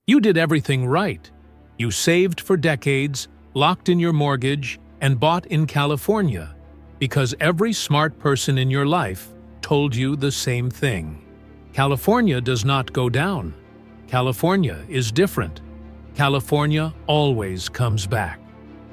You did everything right. You saved for decades, locked in your mortgage, and bought in California because every smart person in your life told you the same thing. California does not go down. California is different. California always comes back.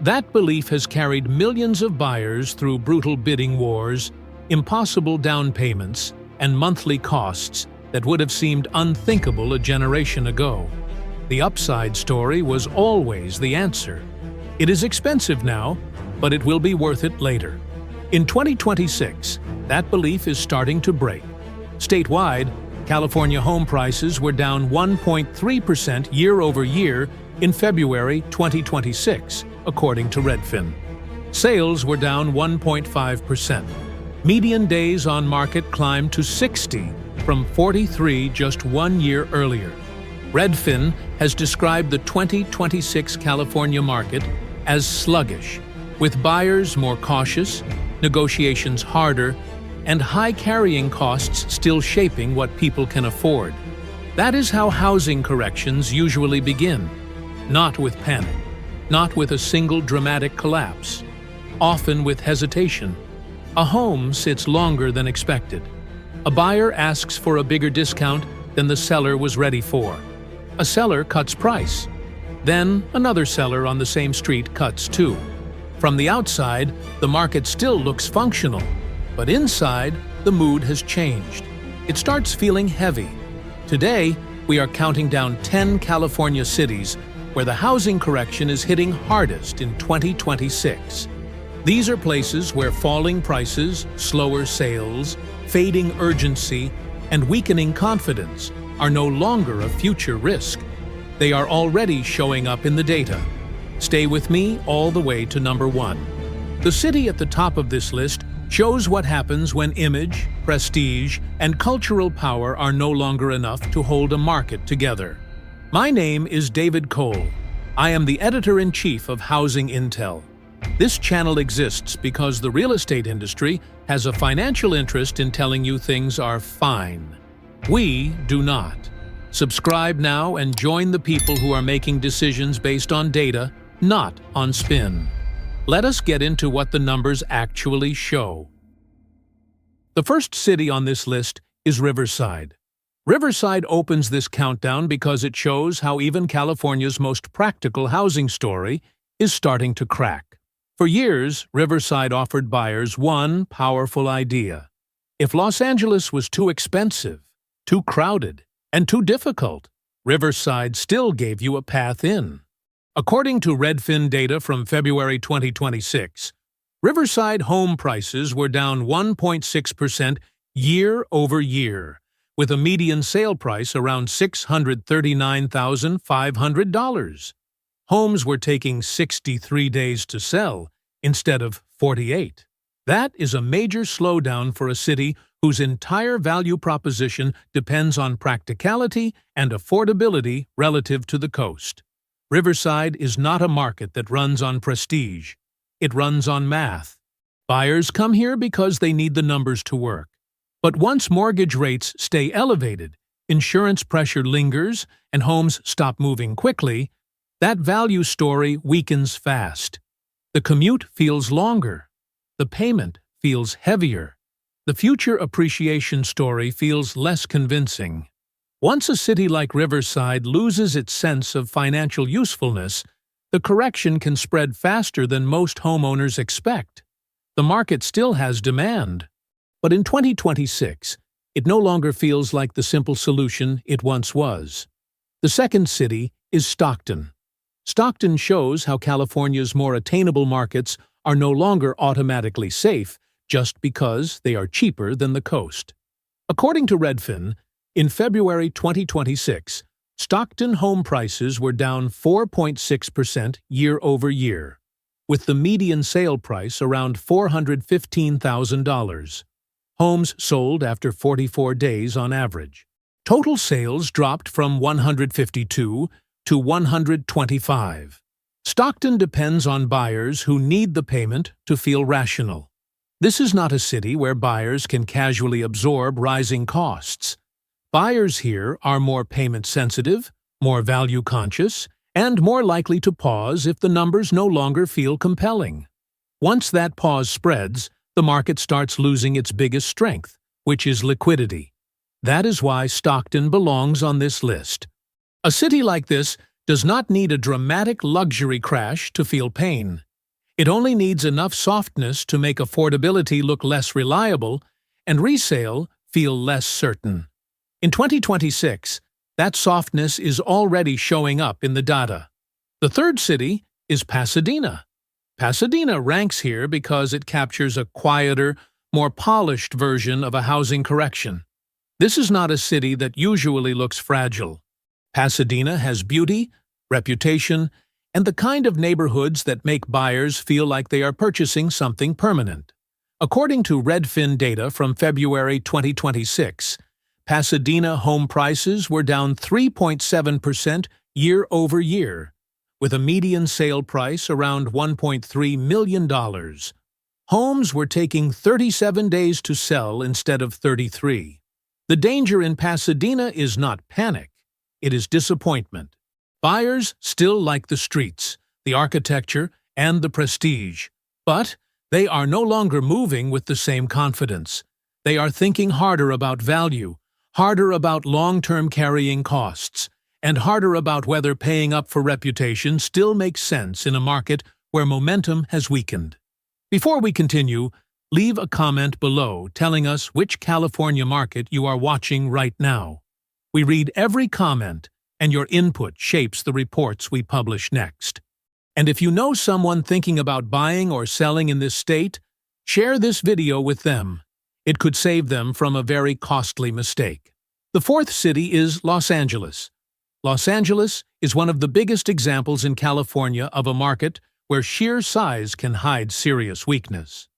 That belief has carried millions of buyers through brutal bidding wars, impossible down payments, and monthly costs that would have seemed unthinkable a generation ago. The upside story was always the answer. It is expensive now, but it will be worth it later. In 2026, that belief is starting to break. Statewide, California home prices were down 1.3% year-over-year in February 2026, according to Redfin. Sales were down 1.5%. Median days on market climbed to 60 from 43 just 1 year earlier. Redfin has described the 2026 California market as sluggish, with buyers more cautious, negotiations harder, and high carrying costs still shaping what people can afford. That is how housing corrections usually begin. Not with panic, not with a single dramatic collapse, often with hesitation. A home sits longer than expected. A buyer asks for a bigger discount than the seller was ready for. A seller cuts price. Then another seller on the same street cuts too. From the outside, the market still looks functional, but inside, the mood has changed. It starts feeling heavy. Today, we are counting down 10 California cities where the housing correction is hitting hardest in 2026. These are places where falling prices, slower sales, fading urgency, and weakening confidence are no longer a future risk. They are already showing up in the data. Stay with me all the way to number 1. The city at the top of this list shows what happens when image, prestige, and cultural power are no longer enough to hold a market together. My name is David Cole. I am the editor-in-chief of Housing Intel. This channel exists because the real estate industry has a financial interest in telling you things are fine. We do not. Subscribe now and join the people who are making decisions based on data, not on spin. Let us get into what the numbers actually show. The first city on this list is Riverside. Riverside opens this countdown because it shows how even California's most practical housing story is starting to crack. For years, Riverside offered buyers one powerful idea. If Los Angeles was too expensive, too crowded, and too difficult, Riverside still gave you a path in. According to Redfin data from February 2026, Riverside home prices were down 1.6% year-over-year, with a median sale price around $639,500. Homes were taking 63 days to sell instead of 48. That is a major slowdown for a city whose entire value proposition depends on practicality and affordability relative to the coast. Riverside is not a market that runs on prestige. It runs on math. Buyers come here because they need the numbers to work. But once mortgage rates stay elevated, insurance pressure lingers, and homes stop moving quickly, that value story weakens fast. The commute feels longer. The payment feels heavier. The future appreciation story feels less convincing. Once a city like Riverside loses its sense of financial usefulness, the correction can spread faster than most homeowners expect. The market still has demand. But in 2026, it no longer feels like the simple solution it once was. The second city is Stockton. Stockton shows how California's more attainable markets are no longer automatically safe just because they are cheaper than the coast. According to Redfin, in February 2026, Stockton home prices were down 4.6% year-over-year, with the median sale price around $415,000. Homes sold after 44 days on average. Total sales dropped from 152 to 125. Stockton depends on buyers who need the payment to feel rational. This is not a city where buyers can casually absorb rising costs. Buyers here are more payment sensitive, more value-conscious, and more likely to pause if the numbers no longer feel compelling. Once that pause spreads, the market starts losing its biggest strength, which is liquidity. That is why Stockton belongs on this list. A city like this does not need a dramatic luxury crash to feel pain. It only needs enough softness to make affordability look less reliable and resale feel less certain. In 2026, that softness is already showing up in the data. The third city is Pasadena. Pasadena ranks here because it captures a quieter, more polished version of a housing correction. This is not a city that usually looks fragile. Pasadena has beauty, reputation, and the kind of neighborhoods that make buyers feel like they are purchasing something permanent. According to Redfin data from February 2026, Pasadena home prices were down 3.7% year over year, with a median sale price around $1.3 million. Homes were taking 37 days to sell instead of 33. The danger in Pasadena is not panic, it is disappointment. Buyers still like the streets, the architecture, and the prestige, but they are no longer moving with the same confidence. They are thinking harder about value, harder about long-term carrying costs, and harder about whether paying up for reputation still makes sense in a market where momentum has weakened. Before we continue, leave a comment below telling us which California market you are watching right now. We read every comment, and your input shapes the reports we publish next. And if you know someone thinking about buying or selling in this state, share this video with them. It could save them from a very costly mistake. The fourth city is Los Angeles. Los Angeles is one of the biggest examples in California of a market where sheer size can hide serious weakness.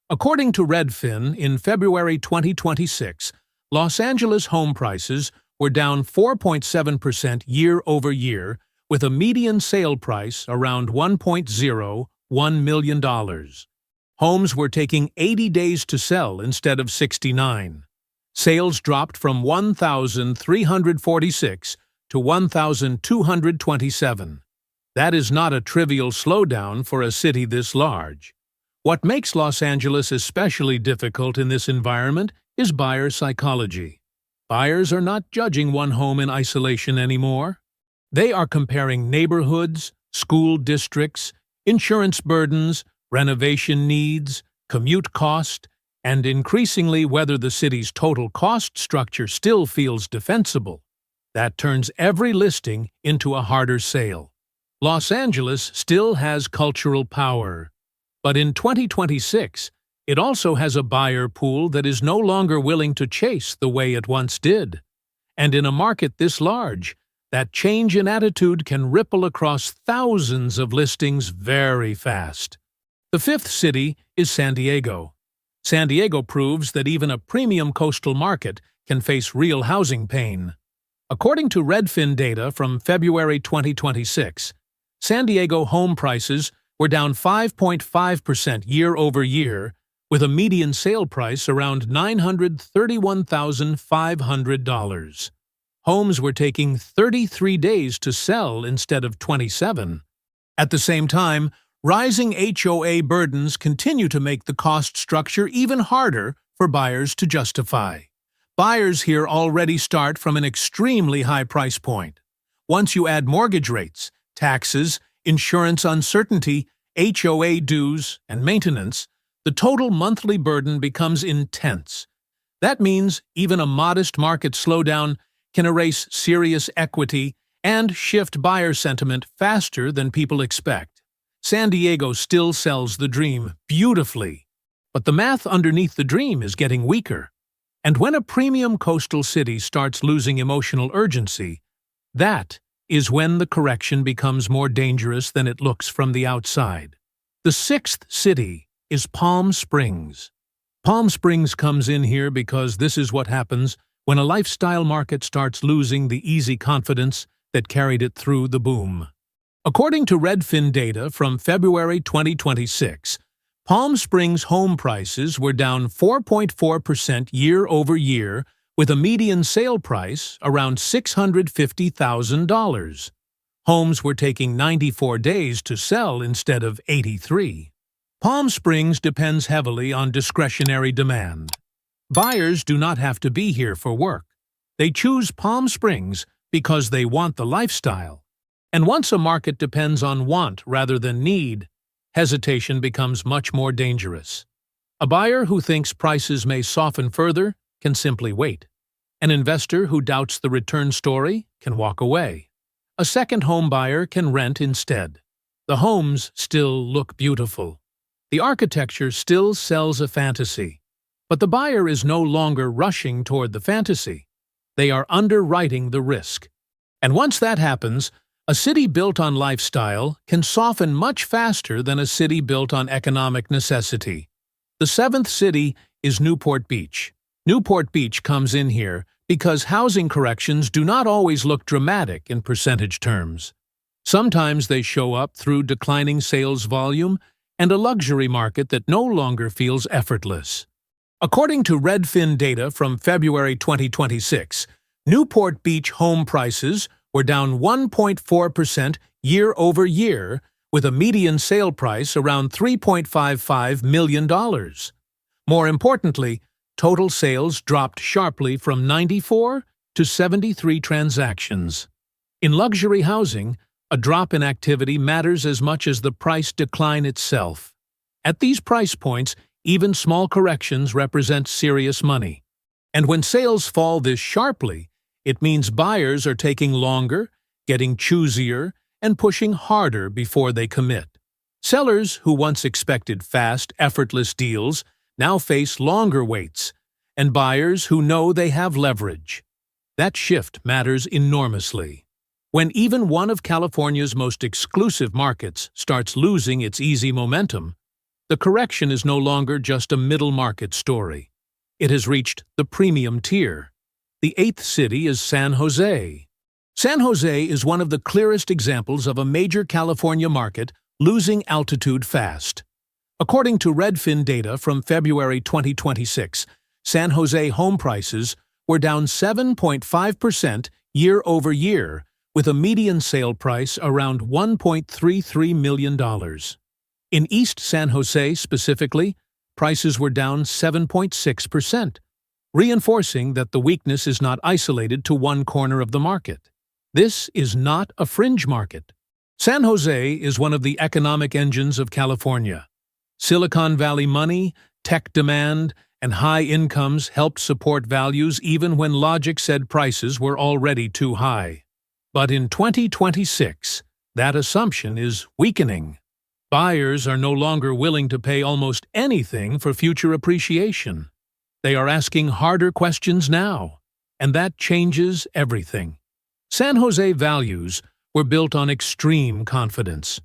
According to Redfin, in February 2026, Los Angeles home prices were down 4.7% year over year, with a median sale price around $1.01 million. Homes were taking 80 days to sell instead of 69. Sales dropped from 1,346 to 1,227. That is not a trivial slowdown for a city this large. What makes Los Angeles especially difficult in this environment is buyer psychology. Buyers are not judging one home in isolation anymore. They are comparing neighborhoods, school districts, insurance burdens, renovation needs, commute cost, and increasingly whether the city's total cost structure still feels defensible. That turns every listing into a harder sale. Los Angeles still has cultural power, but in 2026, it also has a buyer pool that is no longer willing to chase the way it once did. And in a market this large, that change in attitude can ripple across thousands of listings very fast. The fifth city is San Diego. San Diego proves that even a premium coastal market can face real housing pain. According to Redfin data from February 2026, San Diego home prices were down 5.5% year over year, with a median sale price around $931,500. Homes were taking 33 days to sell instead of 27. At the same time, rising HOA burdens continue to make the cost structure even harder for buyers to justify. Buyers here already start from an extremely high price point. Once you add mortgage rates, taxes, insurance uncertainty, HOA dues, and maintenance, the total monthly burden becomes intense. That means even a modest market slowdown can erase serious equity and shift buyer sentiment faster than people expect. San Diego still sells the dream beautifully, but the math underneath the dream is getting weaker. And when a premium coastal city starts losing emotional urgency, that is when the correction becomes more dangerous than it looks from the outside. The sixth city is Palm Springs. Palm Springs comes in here because this is what happens when a lifestyle market starts losing the easy confidence that carried it through the boom. According to Redfin data from February 2026, Palm Springs home prices were down 4.4% year over year, with a median sale price around $650,000. Homes were taking 94 days to sell instead of 83. Palm Springs depends heavily on discretionary demand. Buyers do not have to be here for work. They choose Palm Springs because they want the lifestyle. And once a market depends on want rather than need, hesitation becomes much more dangerous. A buyer who thinks prices may soften further can simply wait. An investor who doubts the return story can walk away. A second home buyer can rent instead. The homes still look beautiful. The architecture still sells a fantasy. But the buyer is no longer rushing toward the fantasy. They are underwriting the risk. And once that happens, a city built on lifestyle can soften much faster than a city built on economic necessity. The seventh city is Newport Beach. Newport Beach comes in here because housing corrections do not always look dramatic in percentage terms. Sometimes they show up through declining sales volume and a luxury market that no longer feels effortless. According to Redfin data from February 2026, Newport Beach home prices were down 1.4% year over year, with a median sale price around $3.55 million. More importantly, total sales dropped sharply from 94 to 73 transactions. In luxury housing, a drop in activity matters as much as the price decline itself. At these price points, even small corrections represent serious money. And when sales fall this sharply, it means buyers are taking longer, getting choosier, and pushing harder before they commit. Sellers who once expected fast, effortless deals now face longer waits, and buyers who know they have leverage. That shift matters enormously. When even one of California's most exclusive markets starts losing its easy momentum, the correction is no longer just a middle market story. It has reached the premium tier. The eighth city is San Jose. San Jose is one of the clearest examples of a major California market losing altitude fast. According to Redfin data from February 2026, San Jose home prices were down 7.5% year over year, with a median sale price around $1.33 million. In East San Jose specifically, prices were down 7.6%, reinforcing that the weakness is not isolated to one corner of the market. This is not a fringe market. San Jose is one of the economic engines of California. Silicon Valley money, tech demand, and high incomes helped support values even when logic said prices were already too high. But in 2026, that assumption is weakening. Buyers are no longer willing to pay almost anything for future appreciation. They are asking harder questions now, and that changes everything. San Jose values were built on extreme confidence.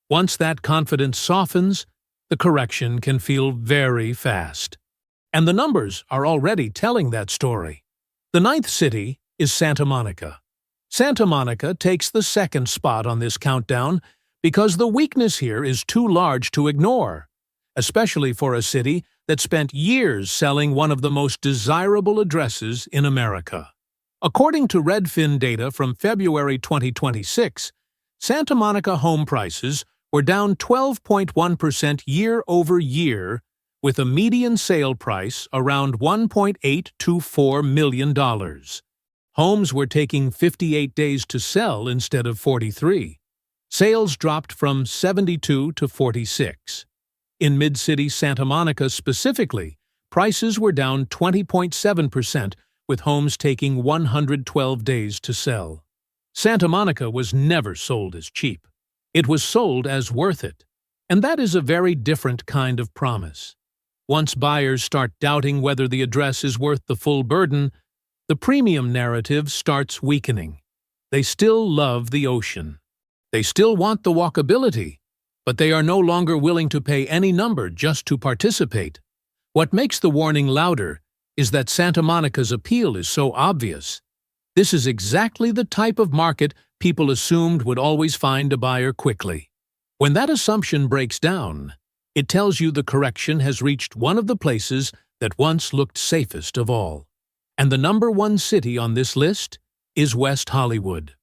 Once that confidence softens, the correction can feel very fast. And the numbers are already telling that story. The ninth city is Santa Monica. Santa Monica takes the second spot on this countdown because the weakness here is too large to ignore, especially for a city that spent years selling one of the most desirable addresses in America. According to Redfin data from February 2026, Santa Monica home prices were down 12.1% year over year, with a median sale price around $1.824 million. Homes were taking 58 days to sell instead of 43. Sales dropped from 72 to 46. In mid-city Santa Monica specifically, prices were down 20.7%, with homes taking 112 days to sell. Santa Monica was never sold as cheap. It was sold as worth it. And that is a very different kind of promise. Once buyers start doubting whether the address is worth the full burden, the premium narrative starts weakening. They still love the ocean. They still want the walkability, but they are no longer willing to pay any number just to participate. What makes the warning louder is that Santa Monica's appeal is so obvious. This is exactly the type of market people assumed would always find a buyer quickly. When that assumption breaks down, it tells you the correction has reached one of the places that once looked safest of all. And the number one city on this list is West Hollywood.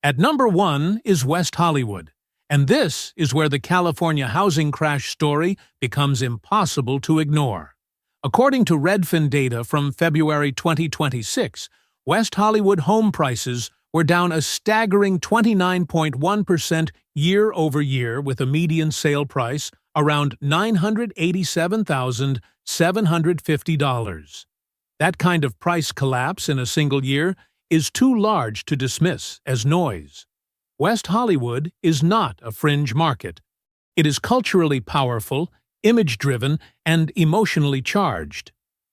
At number 1 is West Hollywood, and this is where the California housing crash story becomes impossible to ignore. According to Redfin data from February 2026, West Hollywood home prices were down a staggering 29.1% year-over-year, with a median sale price around $987,750. That kind of price collapse in a single year is too large to dismiss as noise. West Hollywood is not a fringe market. It is culturally powerful, image-driven, and emotionally charged.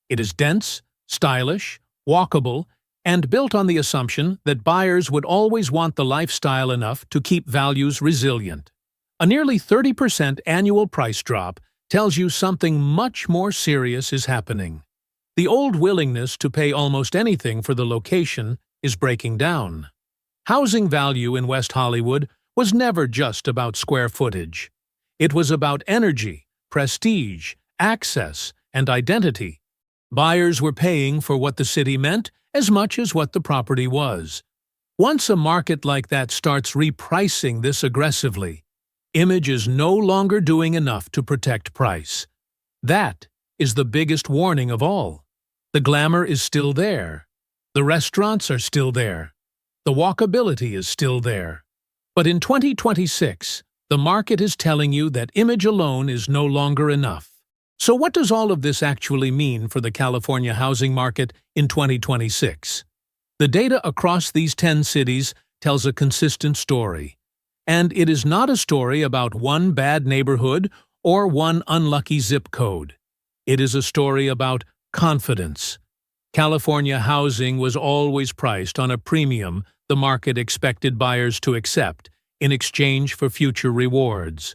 It is dense, stylish, walkable, and built on the assumption that buyers would always want the lifestyle enough to keep values resilient. A nearly 30% annual price drop tells you something much more serious is happening. The old willingness to pay almost anything for the location is breaking down. Housing value in West Hollywood was never just about square footage. It was about energy, prestige, access, and identity. Buyers were paying for what the city meant as much as what the property was. Once a market like that starts repricing this aggressively, image is no longer doing enough to protect price. That is the biggest warning of all. The glamour is still there. The restaurants are still there. The walkability is still there. But in 2026, the market is telling you that image alone is no longer enough. So what does all of this actually mean for the California housing market in 2026? The data across these 10 cities tells a consistent story. And it is not a story about one bad neighborhood or one unlucky zip code. It is a story about confidence. California housing was always priced on a premium the market expected buyers to accept in exchange for future rewards.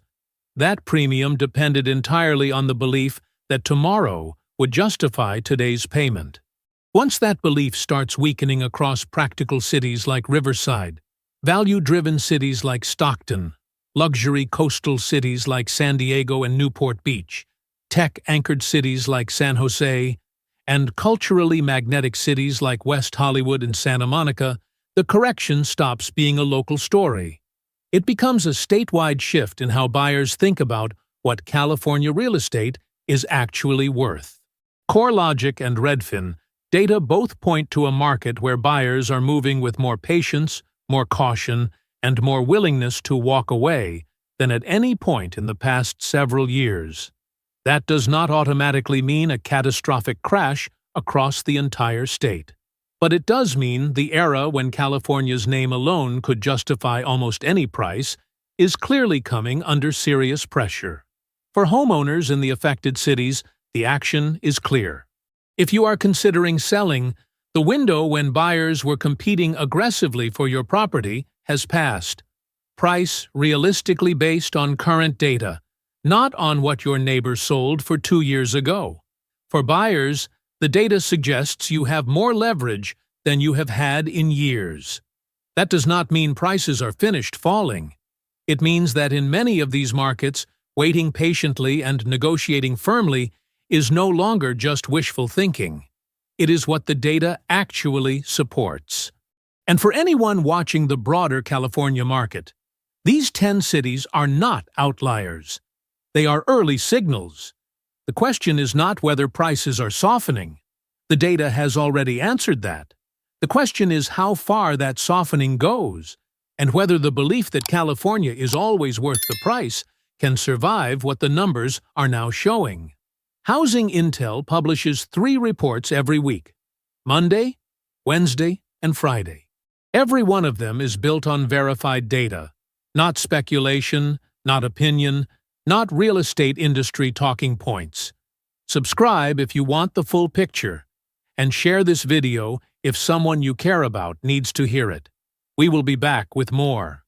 That premium depended entirely on the belief that tomorrow would justify today's payment. Once that belief starts weakening across practical cities like Riverside, value-driven cities like Stockton, luxury coastal cities like San Diego and Newport Beach, tech-anchored cities like San Jose, and culturally magnetic cities like West Hollywood and Santa Monica, the correction stops being a local story. It becomes a statewide shift in how buyers think about what California real estate is actually worth. CoreLogic and Redfin data both point to a market where buyers are moving with more patience, more caution, and more willingness to walk away than at any point in the past several years. That does not automatically mean a catastrophic crash across the entire state. But it does mean the era when California's name alone could justify almost any price is clearly coming under serious pressure. For homeowners in the affected cities, the action is clear. If you are considering selling, the window when buyers were competing aggressively for your property has passed. Price realistically based on current data, not on what your neighbor sold for 2 years ago. For buyers, the data suggests you have more leverage than you have had in years. That does not mean prices are finished falling. It means that in many of these markets, waiting patiently and negotiating firmly is no longer just wishful thinking. It is what the data actually supports. And for anyone watching the broader California market, these 10 cities are not outliers. They are early signals. The question is not whether prices are softening. The data has already answered that. The question is how far that softening goes, and whether the belief that California is always worth the price can survive what the numbers are now showing. Housing Intel publishes 3 reports every week: Monday, Wednesday, and Friday. Every one of them is built on verified data, not speculation, not opinion, not real estate industry talking points. Subscribe if you want the full picture, and share this video if someone you care about needs to hear it. We will be back with more.